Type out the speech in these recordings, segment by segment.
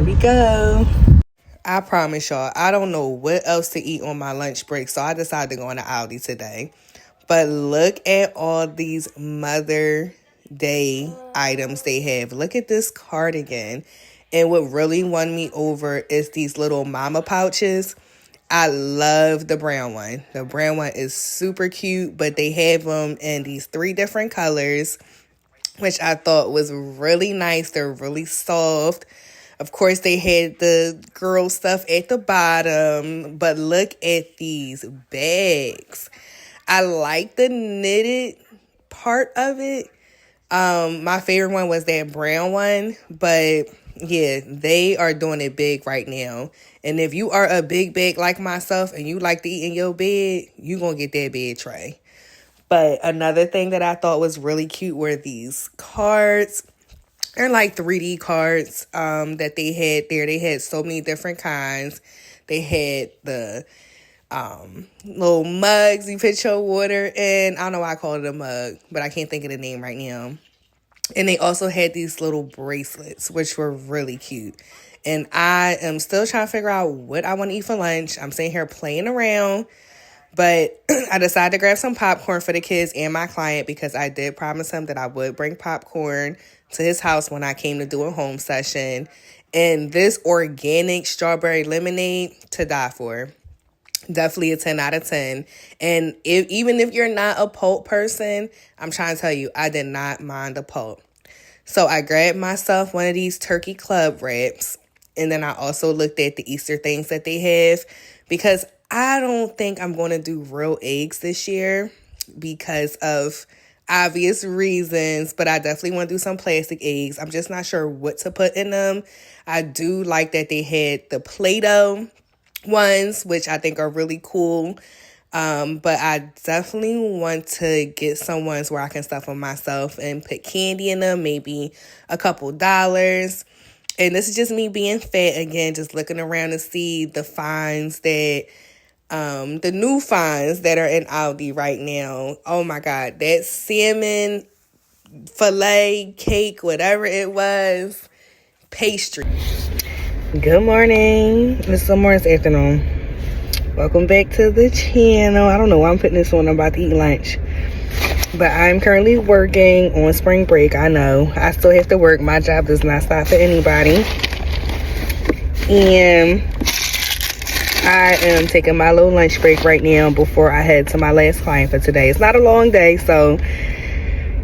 Here we go. I promise y'all, I don't know what else to eat on my lunch break, so I decided to go into Aldi today. But look at all these Mother Day items they have. Look at this cardigan. And what really won me over is these little mama pouches. I love the brown one. The brown one is super cute, but they have them in these 3 different colors, which I thought was really nice. They're really soft. Of course, they had the girl stuff at the bottom, but look at these bags. I like the knitted part of it. My favorite one was that brown one, but yeah, they are doing it big right now. And if you are a big bag like myself and you like to eat in your bed, you gonna get that bed tray. But another thing that I thought was really cute were these cards. They're like 3D cards that they had there. They had so many different kinds. They had the little mugs you put your water in. I don't know why I call it a mug, but I can't think of the name right now. And they also had these little bracelets, which were really cute. And I am still trying to figure out what I want to eat for lunch. I'm sitting here playing around. But I decided to grab some popcorn for the kids and my client because I did promise him that I would bring popcorn to his house when I came to do a home session. And this organic strawberry lemonade, to die for. Definitely a 10 out of 10. And even if you're not a pulp person, I'm trying to tell you, I did not mind the pulp. So I grabbed myself one of these turkey club wraps. And then I also looked at the Easter things that they have because I don't think I'm going to do real eggs this year because of obvious reasons, but I definitely want to do some plastic eggs. I'm just not sure what to put in them. I do like that they had the Play-Doh ones, which I think are really cool. But I definitely want to get some ones where I can stuff them myself and put candy in them, maybe a couple dollars. And this is just me being fat again, just looking around to see the finds that the new finds that are in Aldi right now. Oh my God, that salmon filet cake, whatever it was, pastry. Good morning. It's afternoon. Welcome back to the channel. I don't know why I'm putting this on. I'm about to eat lunch. But I'm currently working on spring break. I know. I still have to work. My job does not stop for anybody. And I am taking my little lunch break right now before I head to my last client for today. It's not a long day, so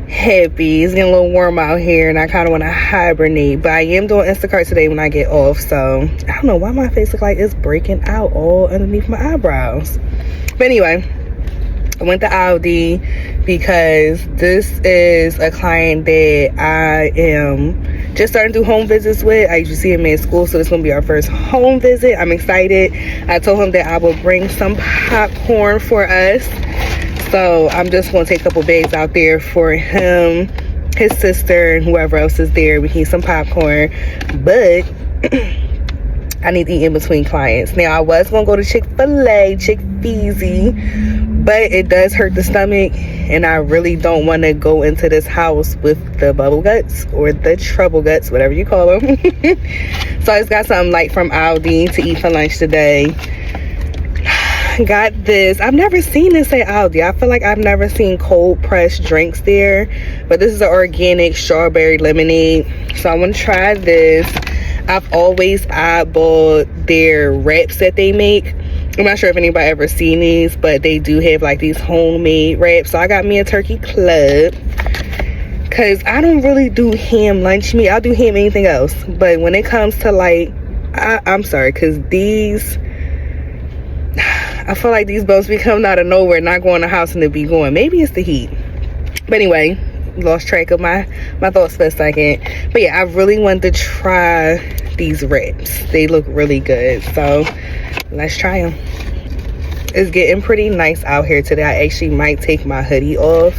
happy. It's getting a little warm out here, and I kind of want to hibernate. But I am doing Instacart today when I get off, so I don't know why my face looks like it's breaking out all underneath my eyebrows. But anyway, I went to Aldi because this is a client that I am just starting to do home visits with. I usually see him at school, so it's going to be our first home visit. I'm excited. I told him that I will bring some popcorn for us. So I'm just going to take a couple bags out there for him, his sister, and whoever else is there. We need some popcorn. But I need to eat in between clients. Now, I was going to go to Chick-fil-A, but it does hurt the stomach, and I really don't want to go into this house with the bubble guts or the trouble guts, whatever you call them. So I just got something light from Aldi to eat for lunch today. Got this. I've never seen this at Aldi. I feel like I've never seen cold pressed drinks there, but this is an organic strawberry lemonade, so I want to try this. I've always eyeballed their wraps that they make. I'm not sure if anybody ever seen these, but they do have like these homemade wraps. So I got me a turkey club because I don't really do ham lunch meat. I'll do ham anything else, but when it comes to like, I'm sorry, because these, I feel like these bones be coming out of nowhere, not going to the house and it be going. Maybe it's the heat. But anyway, lost track of my thoughts for a second. But yeah, I really wanted to try these wraps. They look really good. So let's try them. It's getting pretty nice out here today. I actually might take my hoodie off.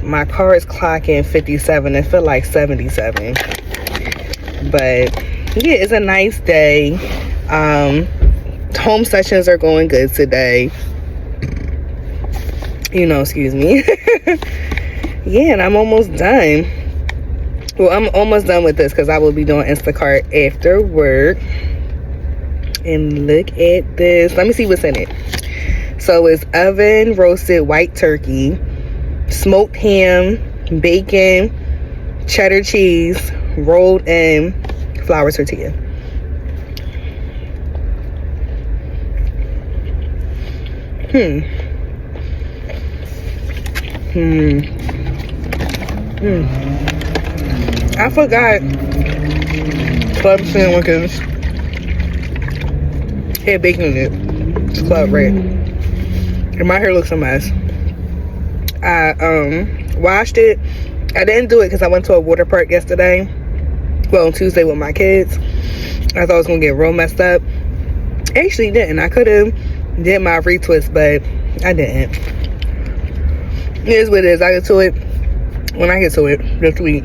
My car is clocking 57. It feel like 77. But yeah, it's a nice day. Home sessions are going good today. Excuse me. Yeah, and I'm almost done. Well, I'm almost done with this because I will be doing Instacart after work. And look at this. Let me see what's in it. So it's oven roasted white turkey, smoked ham, bacon, cheddar cheese, rolled in flour tortilla. I forgot club sandwiches had bacon in it. It's club red. And my hair looks a mess. I washed it. I didn't do it because I went to a water park yesterday. Well, on Tuesday with my kids. I thought I was gonna get real messed up. Actually didn't. I could have did my retwist, but I didn't. It is what it is. I get to it when I get to it this week.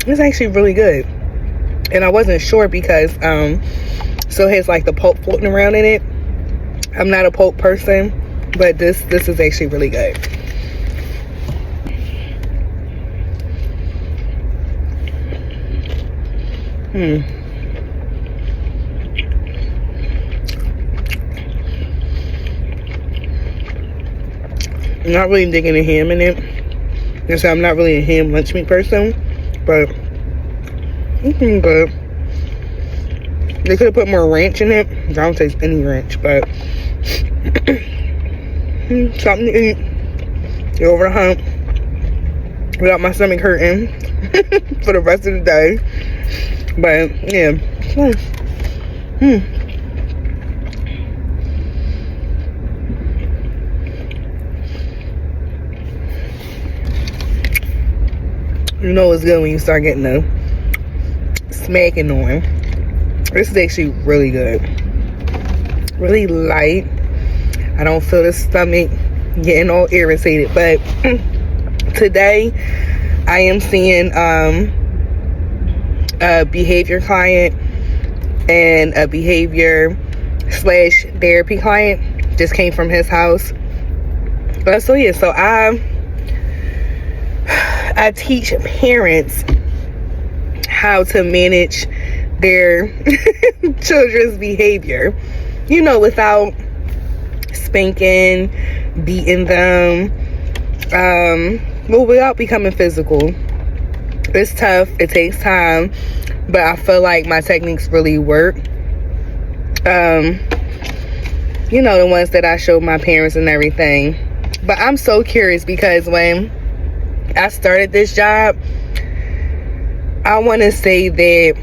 It's actually really good. And I wasn't sure because so it has like the pulp floating around in it. I'm not a pulp person, but this is actually really good. I'm not really digging the ham in it. And so I'm not really a ham lunch meat person, but it's good. They could have put more ranch in it. I don't taste any ranch, but something to eat. Get over the hump without my stomach hurting for the rest of the day. But yeah, it's nice. You know it's good when you start getting the smacking on. This is actually really good. Really light. I don't feel the stomach getting all irritated. But today I am seeing a behavior client and a behavior / therapy client. Just came from his house. So yeah, so I teach parents how to manage their children's behavior, you know, without spanking, beating them, well, without becoming physical. It's tough, it takes time, but I feel like my techniques really work. You know, the ones that I showed my parents and everything. But I'm so curious because when I started this job, I want to say that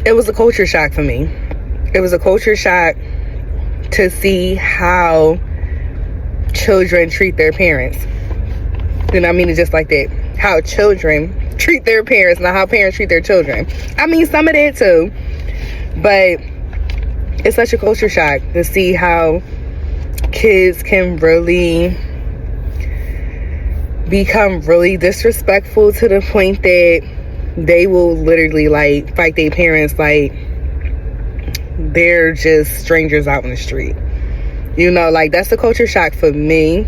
it was a culture shock for me. It was a culture shock to see how children treat their parents. And I mean it just like that. How children treat their parents, not how parents treat their children. I mean some of that too. But it's such a culture shock to see how kids can really become really disrespectful to the point that they will literally like fight their parents like they're just strangers out in the street. You know, like that's a culture shock for me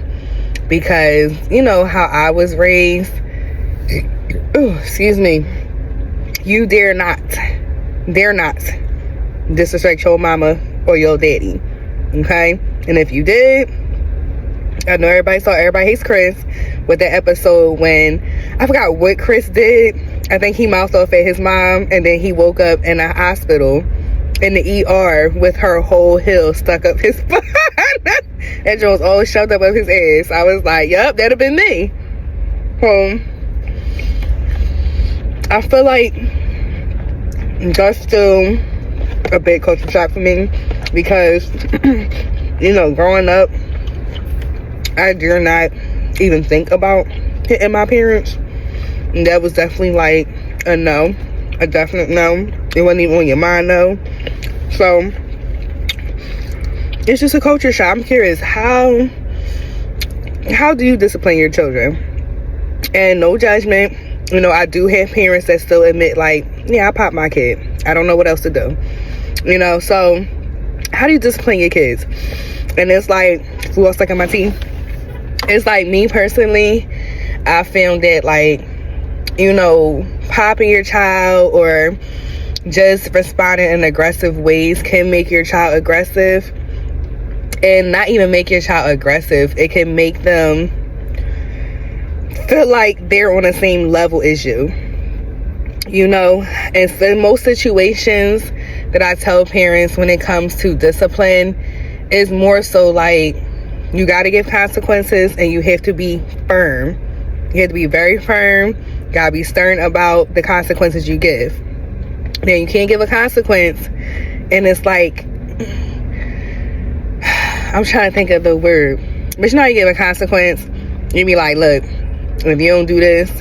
because you know how I was raised. Oh, excuse me. You dare not disrespect your mama or your daddy. Okay? And if you did, I know everybody Hates Chris with that episode when I forgot what Chris did. I think he mouthed off at his mom and then he woke up in a hospital in the ER with her whole heel stuck up his butt. And Joe was all shoved up his ass. I was like, yep, that'd have been me. I feel like that's still a big culture shock for me because you know, growing up, I dare not even think about hitting my parents. And that was definitely like a no, a definite no. It wasn't even on your mind, no. So it's just a culture shock. I'm curious, how do you discipline your children? And no judgment. You know, I do have parents that still admit like, yeah, I popped my kid. I don't know what else to do. You know, so how do you discipline your kids? And it's like, who else stuck in my tea? It's like, me personally, I found that, like, you know, popping your child or just responding in aggressive ways can make your child aggressive. And not even make your child aggressive, it can make them feel like they're on the same level as you. You know, and so in most situations that I tell parents when it comes to discipline, is more so like, you got to give consequences and you have to be firm. You have to be very firm. You got to be stern about the consequences you give. Then you can't give a consequence and it's like, I'm trying to think of the word, but you know, you give a consequence, you be like, look, if you don't do this,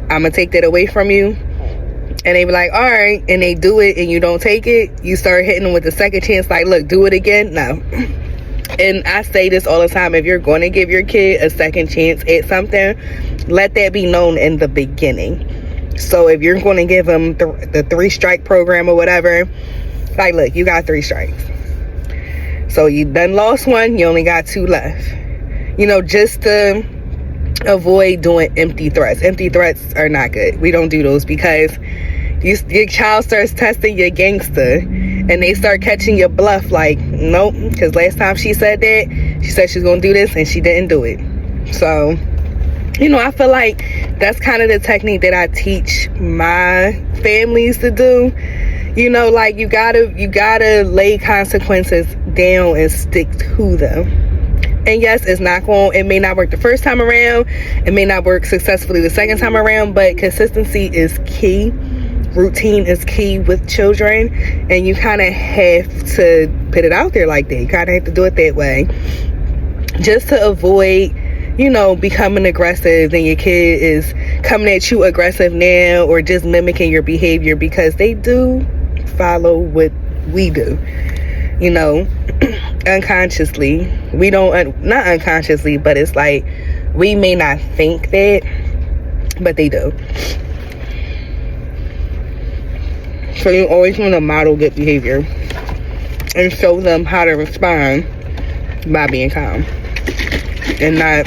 I'm gonna take that away from you. And they be like, all right, and they do it and you don't take it, you start hitting them with the second chance, like, look, do it again. No. And I say this all the time, if you're going to give your kid a second chance at something, let that be known in the beginning. So if you're going to give them the 3-strike program or whatever, like, look, you got 3 strikes. So you done lost 1, you only got 2 left. You know, just to avoid doing empty threats. Empty threats are not good. We don't do those because your child starts testing your gangster and they start catching your bluff, like, nope, because last time she said that, she said she's gonna do this and she didn't do it. So, you know, I feel like that's kind of the technique that I teach my families to do. You know, like, you gotta lay consequences down and stick to them. And yes, it may not work the first time around, it may not work successfully the second time around, but consistency is key. Routine is key with children, and you kind of have to put it out there like that. You kind of have to do it that way, just to avoid, you know, becoming aggressive and your kid is coming at you aggressive now, or just mimicking your behavior, because they do follow what we do, you know, unconsciously. We don't, not unconsciously, but it's like, we may not think that, but they do. So you always want to model good behavior and show them how to respond by being calm and not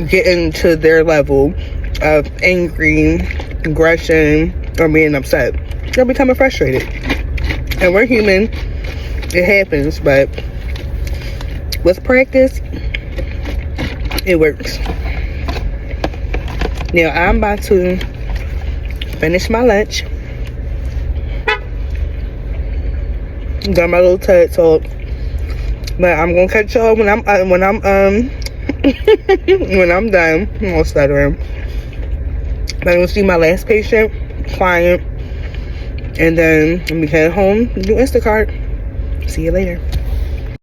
getting to their level of angry, aggression, or being upset. They're becoming frustrated. And we're human. It happens, but with practice, it works. Now, I'm about to finish my lunch. Done my little TED talk, but I'm gonna catch y'all when I'm when I'm done. I'm all stuttering. But I'm gonna see my last patient, client, and then I'm gonna head home and do Instacart. See you later.